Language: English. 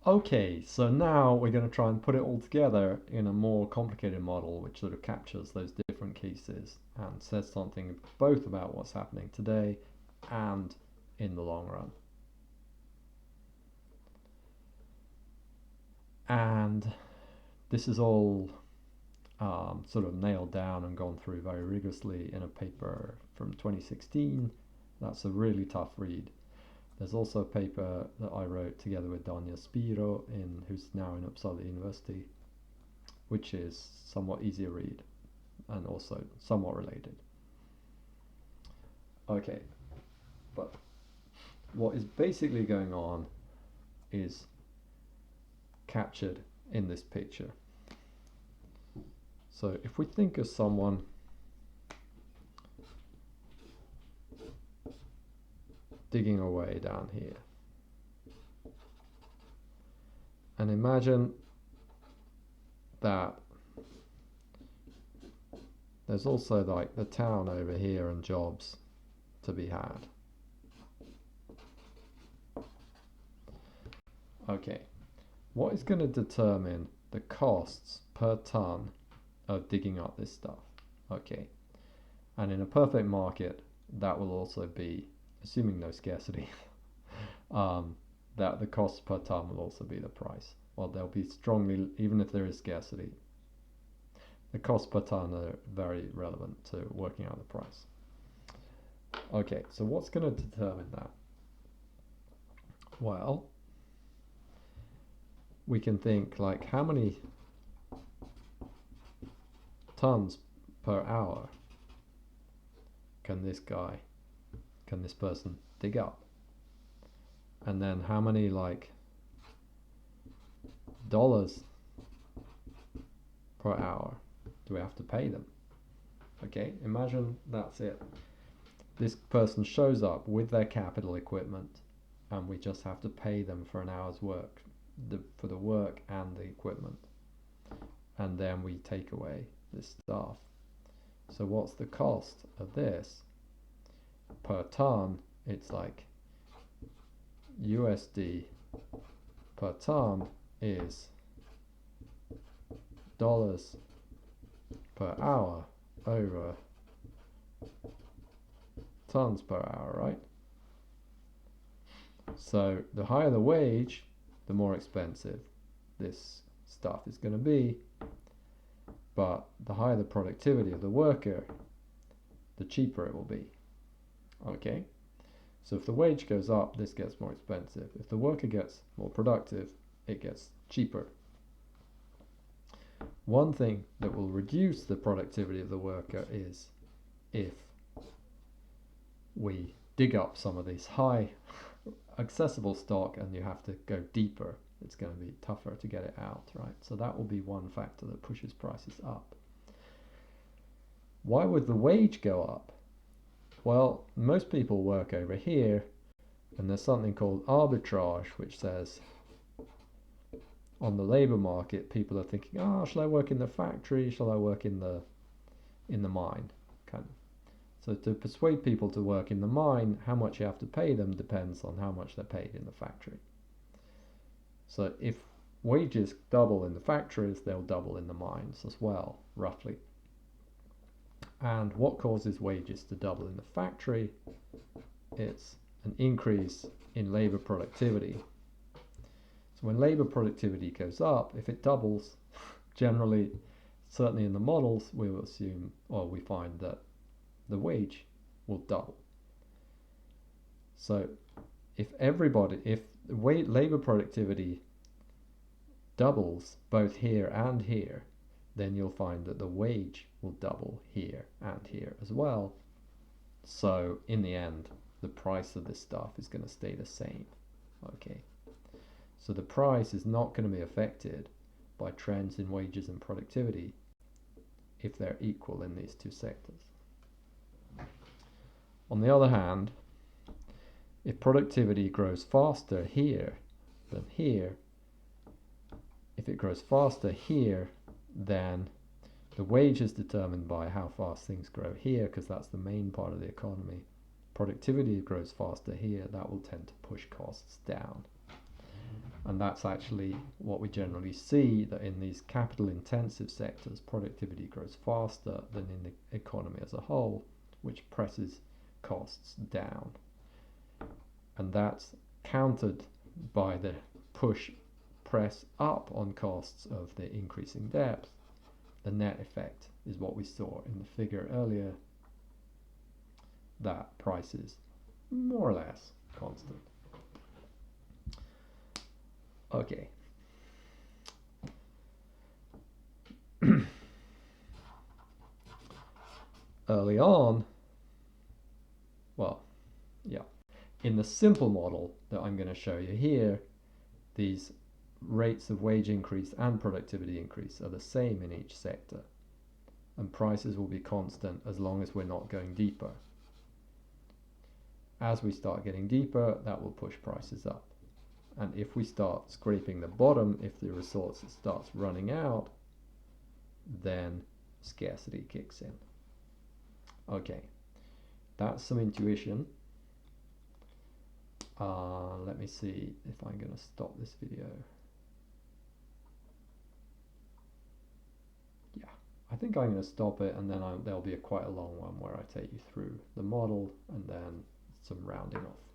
Okay, so now we're going to try and put it all together in a more complicated model which sort of captures those different cases and says something both about what's happening today and in the long run. And this is all sort of nailed down and gone through very rigorously in a paper from 2016. That's a really tough read. There's also a paper that I wrote together with Dania Spiro, who's now in Uppsala University, which is somewhat easier read and also somewhat related. Okay, but what is basically going on is captured in this picture. So if we think of someone digging away down here, and imagine that there's also like the town over here and jobs to be had. Okay, what is going to determine the costs per ton of digging up this stuff? Okay, and in a perfect market, that will also be, assuming no scarcity, that the cost per ton will also be the price. Well, they'll be strongly, even if there is scarcity, the cost per ton are very relevant to working out the price. Okay, so what's going to determine that? Well, we can think like how many tons per hour can this person dig up? And then how many like dollars per hour do we have to pay them? Okay, imagine that's it. This person shows up with their capital equipment and we just have to pay them for an hour's work, for the work and the equipment. And then we take away this staff. So what's the cost of this? Per ton, it's like USD per ton is dollars per hour over tons per hour, right? So the higher the wage, the more expensive this stuff is going to be, but the higher the productivity of the worker, the cheaper it will be. Okay, so if the wage goes up, this gets more expensive. If the worker gets more productive, it gets cheaper. One thing that will reduce the productivity of the worker is if we dig up some of these high accessible stock and you have to go deeper. It's going to be tougher to get it out, right? So that will be one factor that pushes prices up. Why would the wage go up? Well, most people work over here, and there's something called arbitrage, which says on the labor market, people are thinking, oh, shall I work in the factory? Shall I work in the mine? Kind of. So to persuade people to work in the mine, how much you have to pay them depends on how much they're paid in the factory. So if wages double in the factories, they'll double in the mines as well, roughly. And what causes wages to double in the factory? It's an increase in labor productivity. So when labor productivity goes up, if it doubles, generally, certainly in the models, we will assume, or we find that the wage will double. So if labor productivity doubles both here and here, then you'll find that the wage will double here and here as well. So in the end, the price of this stuff is going to stay the same. Okay, so the price is not going to be affected by trends in wages and productivity if they're equal in these two sectors. On the other hand, if productivity grows faster here than here, if it grows faster here, then the wage is determined by how fast things grow here, because that's the main part of the economy. Productivity grows faster here, that will tend to push costs down. And that's actually what we generally see, that in these capital intensive sectors, productivity grows faster than in the economy as a whole, which presses costs down. And that's countered by the press up on costs of the increasing depth. The net effect is what we saw in the figure earlier, that prices more or less constant. Okay. Early on, well, yeah, in the simple model that I'm going to show you here, these rates of wage increase and productivity increase are the same in each sector, and prices will be constant as long as we're not going deeper. As we start getting deeper, that will push prices up. And if we start scraping the bottom, if the resource starts running out, then scarcity kicks in. Okay, that's some intuition. Let me see if I'm going to stop this video. Yeah, I think I'm going to stop it, and then there'll be quite a long one where I take you through the model and then some rounding off.